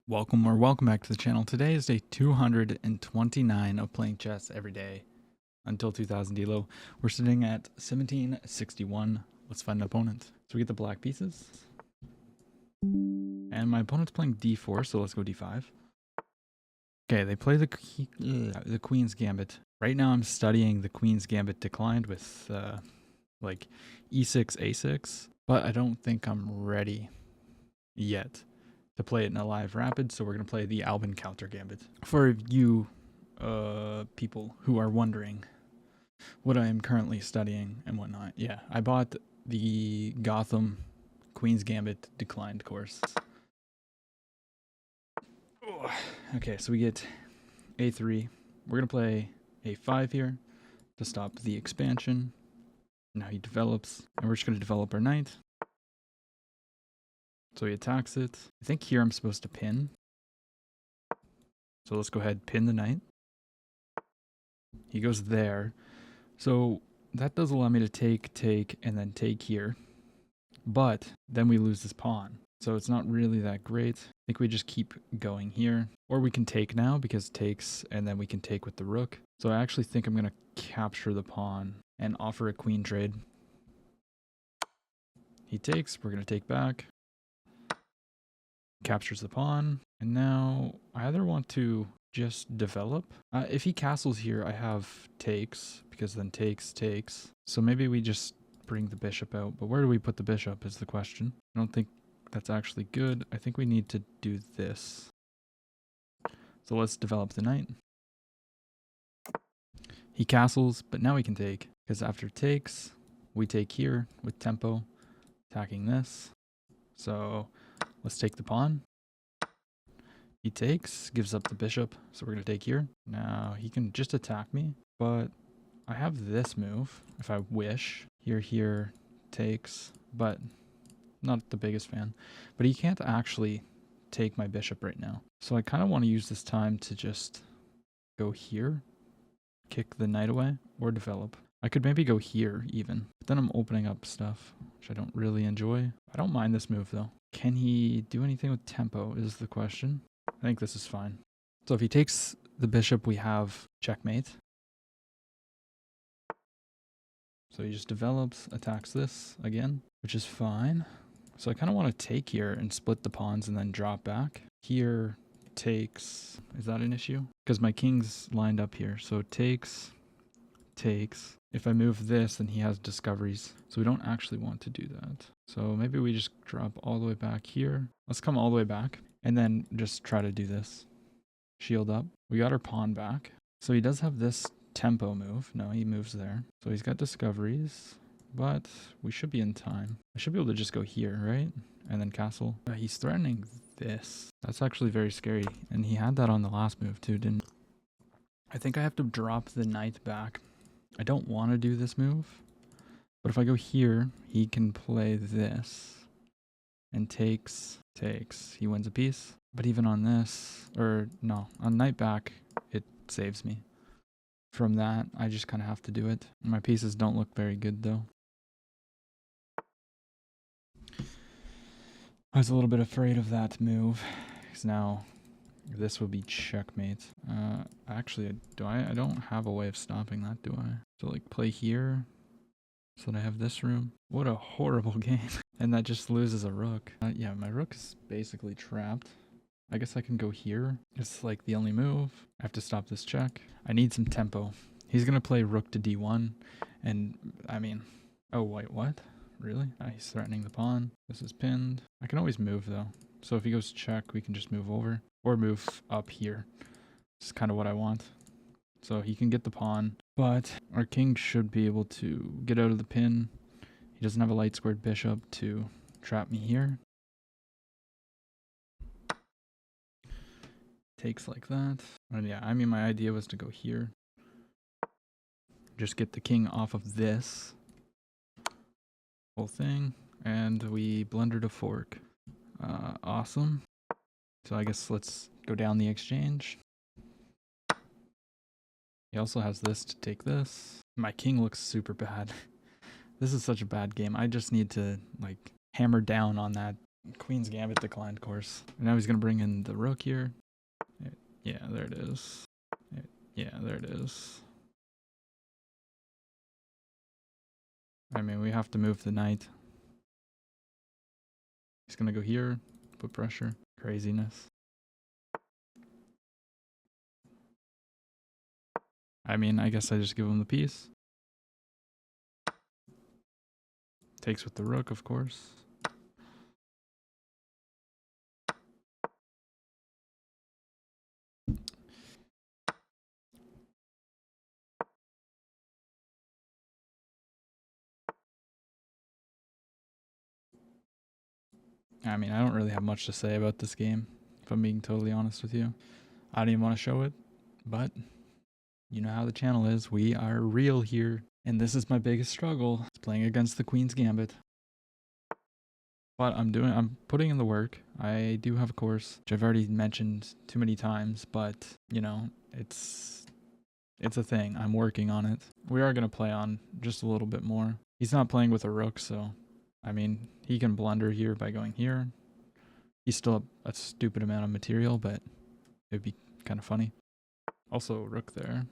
Welcome back to the channel. Today is day 229 of playing chess every day until 2000 Elo. We're sitting at 1761. Let's find an opponent. So we get the black pieces. And my opponent's playing d4, so let's go d5. Okay, they play the Queen's Gambit. Right now I'm studying the Queen's Gambit declined with like e6, a6, but I don't think I'm ready yet to play it in a live rapid, so we're going to play the Albin counter gambit. For you people who are wondering what I am currently studying and whatnot, yeah, I bought the Gotham Queen's Gambit declined course. Okay, so we get a3. We're going to play a5 here to stop the expansion. Now he develops, and we're just going to develop our knight. So he attacks it. I think here I'm supposed to pin. So let's go ahead, pin the knight. He goes there. So that does allow me to take, and then take here. But then we lose this pawn. So it's not really that great. I think we just keep going here. Or we can take now because takes, and then we can take with the rook. So I actually think I'm going to capture the pawn and offer a queen trade. He takes, we're going to take back. Captures the pawn, and now I either want to just develop. If he castles here, I have takes, because then takes. So maybe we just bring the bishop out, but where do we put the bishop is the question. I don't think that's actually good. I think we need to do this. So let's develop the knight. He castles, but now we can take, because after takes, we take here with tempo, attacking this. So let's take the pawn. He takes, gives up the bishop, so we're going to take here. Now he can just attack me, but I have this move if I wish. Here, takes, but not the biggest fan. But he can't actually take my bishop right now. So I kind of want to use this time to just go here, kick the knight away, or develop. I could maybe go here even, but then I'm opening up stuff, which I don't really enjoy. I don't mind this move though. Can he do anything with tempo is the question. I think this is fine. So if he takes the bishop, we have checkmate. So he just develops, attacks this again, which is fine. So I kind of want to take here and split the pawns and then drop back. Here, takes. Is that an issue? Because my king's lined up here. So takes. If I move this, then he has discoveries. So we don't actually want to do that. So maybe we just drop all the way back here. Let's come all the way back and then just try to do this. Shield up. We got our pawn back. So he does have this tempo move. No, he moves there. So he's got discoveries, but we should be in time. I should be able to just go here, right? And then castle. He's threatening this. That's actually very scary. And he had that on the last move too, didn't he? I think I have to drop the knight back. I don't want to do this move, but if I go here, he can play this and takes. He wins a piece, but even on this, or no, on knight back, it saves me. From that, I just kind of have to do it. My pieces don't look very good though. I was a little bit afraid of that move, because now this will be checkmate. Actually, I don't have a way of stopping that, do I? So like play here, so that I have this room. What a horrible game. And that just loses a rook. Yeah, my rook is basically trapped. I guess I can go here. It's like the only move. I have to stop this check. I need some tempo. He's gonna play rook to d1, and I mean, oh wait, what? Really? He's threatening the pawn. This is pinned. I can always move though. So if he goes check, we can just move over or move up here. This is kind of what I want. So he can get the pawn, but our king should be able to get out of the pin. He doesn't have a light squared bishop to trap me here. Takes like that. And yeah, I mean, my idea was to go here. Just get the king off of this whole thing. And we blundered a fork. Awesome. So I guess let's go down the exchange. He also has this to take this. My king looks super bad. This is such a bad game. I just need to like hammer down on that Queen's Gambit declined course. And now he's going to bring in the rook here. Yeah, there it is. Yeah, there it is. I mean, we have to move the knight. He's going to go here, put pressure. Craziness. I mean, I guess I just give him the piece. Takes with the rook, of course. I mean, I don't really have much to say about this game, if I'm being totally honest with you. I don't even want to show it, but you know how the channel is. We are real here, and this is my biggest struggle. It's playing against the Queen's Gambit. But I'm putting in the work. I do have a course, which I've already mentioned too many times, but, you know, it's a thing. I'm working on it. We are going to play on just a little bit more. He's not playing with a rook, so, I mean, he can blunder here by going here. He's still a stupid amount of material, but it would be kind of funny. Also, rook there.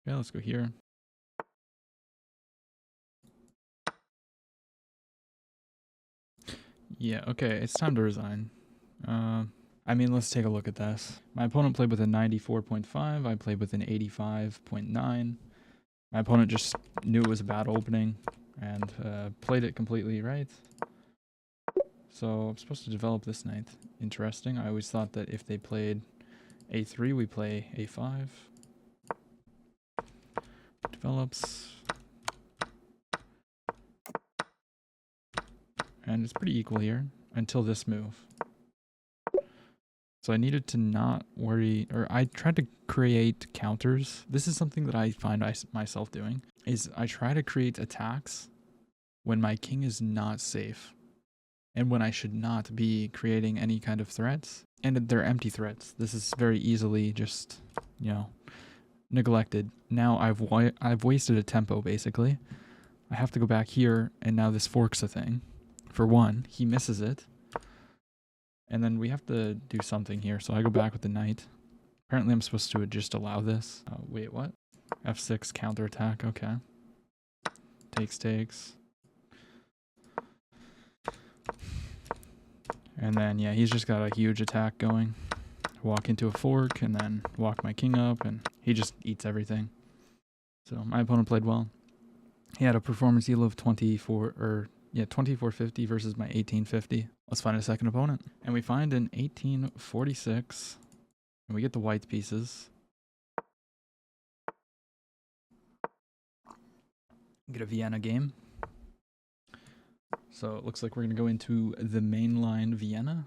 Okay, let's go here. Yeah, okay, it's time to resign. I mean, let's take a look at this. My opponent played with a 94.5. I played with an 85.9. My opponent just knew it was a bad opening and played it completely right. So I'm supposed to develop this knight. Interesting. I always thought that if they played a3, we play a5. Develops. And it's pretty equal here until this move. So I needed to not worry, or I tried to create counters. This is something that I find myself doing, is I try to create attacks when my king is not safe and when I should not be creating any kind of threats. And they're empty threats. This is very easily just, you know, neglected. Now I've wasted a tempo, basically. I have to go back here, and now this forks a thing. For one, he misses it. And then we have to do something here. So I go back with the knight. Apparently I'm supposed to just allow this. Oh, wait, what? F6 counterattack. Okay. Takes. And then, yeah, he's just got a huge attack going. Walk into a fork and then walk my king up, and he just eats everything. So my opponent played well. He had a performance elo of 2450 versus my 1850. Let's find a second opponent. And we find an 1846. And we get the white pieces. Get a Vienna game. So it looks like we're going to go into the main line Vienna.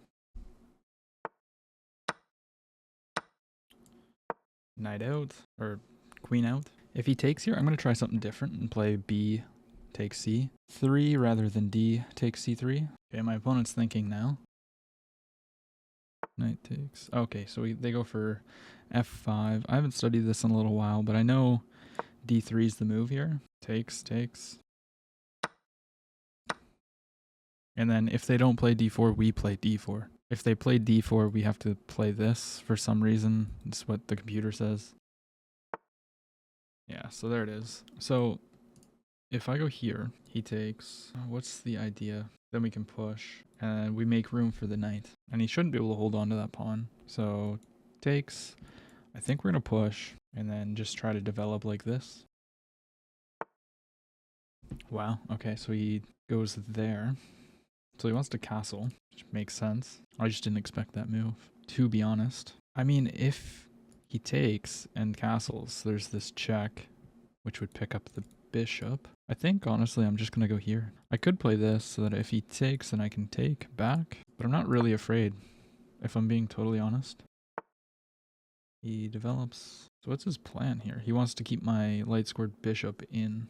Knight out, or queen out. If he takes here, I'm going to try something different and play B takes C3 rather than D takes C3. Okay, my opponent's thinking now. Knight takes. Okay, so they go for F5. I haven't studied this in a little while, but I know D3 is the move here. Takes. And then if they don't play D4, we play D4. If they play D4, we have to play this for some reason. It's what the computer says. Yeah, so there it is. So if I go here, he takes. What's the idea? Then we can push, and we make room for the knight. And he shouldn't be able to hold on to that pawn. So takes. I think we're going to push, and then just try to develop like this. Wow, okay, so he goes there. So he wants to castle, which makes sense. I just didn't expect that move, to be honest. I mean, if he takes and castles, there's this check, which would pick up the bishop. I think, honestly, I'm just going to go here. I could play this so that if he takes, then I can take back. But I'm not really afraid, if I'm being totally honest. He develops. So what's his plan here? He wants to keep my light-scored bishop in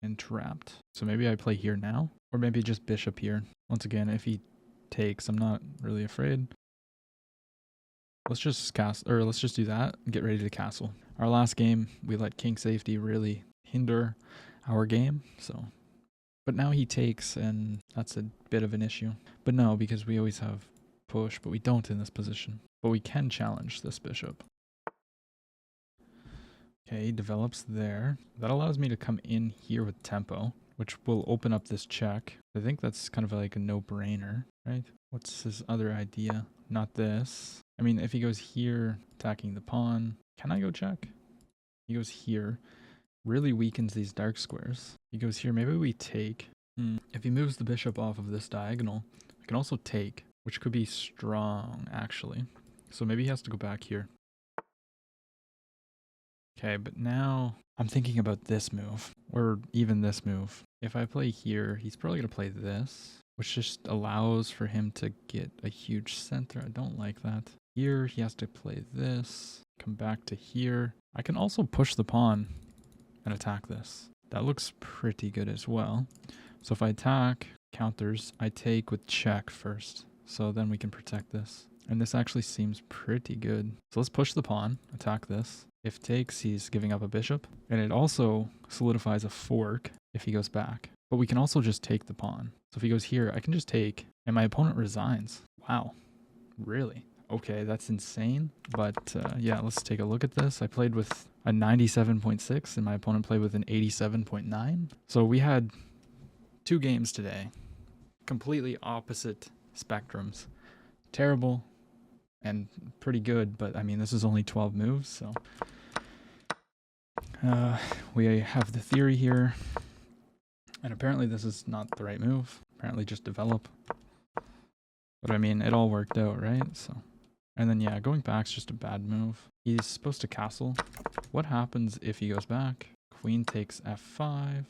and trapped. So maybe I play here now, or maybe just bishop here. Once again, if he takes, I'm not really afraid. Let's just let's just do that and get ready to castle. Our last game, we let king safety really hinder our game, so But now he takes, and that's a bit of an issue. But no, because we always have push, but we don't in this position. But we can challenge this bishop. Okay, he develops there. That allows me to come in here with tempo, which will open up this check. I think that's kind of like a no-brainer, right? What's his other idea? Not this. I mean, if he goes here, attacking the pawn, can I go check? He goes here. Really weakens these dark squares. He goes here, maybe we take. If he moves the bishop off of this diagonal, I can also take, which could be strong, actually. So maybe he has to go back here. Okay, but now I'm thinking about this move, or even this move. If I play here, he's probably going to play this, which just allows for him to get a huge center. I don't like that. Here, he has to play this, come back to here. I can also push the pawn and attack this. That looks pretty good as well. So if I attack, counters, I take with check first. So then we can protect this. And this actually seems pretty good. So let's push the pawn, attack this. If takes, he's giving up a bishop. And it also solidifies a fork if he goes back. But we can also just take the pawn. So if he goes here, I can just take, and my opponent resigns. Wow, really? Okay, that's insane. But yeah, let's take a look at this. I played with a 97.6 and my opponent played with an 87.9. So we had 2 games today. Completely opposite spectrums. Terrible and pretty good, but I mean, this is only 12 moves, so we have the theory here, and apparently this is not the right move. Apparently just develop. But I mean, it all worked out, right? So, and then yeah, going back's just a bad move. He's supposed to castle. What happens if he goes back? Queen takes f5.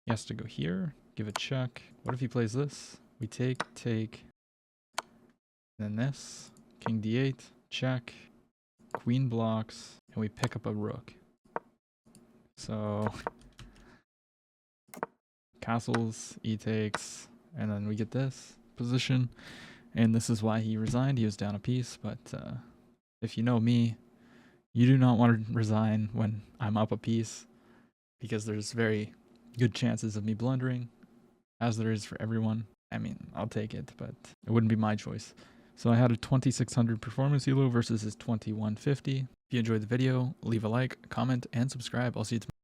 He has to go here, give a check. What if he plays this? We take, then this, king d8, check, queen blocks, and we pick up a rook. So, castles, e takes, and then we get this position. And this is why he resigned. He was down a piece, but if you know me, you do not want to resign when I'm up a piece, because there's very good chances of me blundering, as there is for everyone. I mean, I'll take it, but it wouldn't be my choice. So I had a 2600 performance elo versus his 2150. If you enjoyed the video, leave a like, comment, and subscribe. I'll see you tomorrow.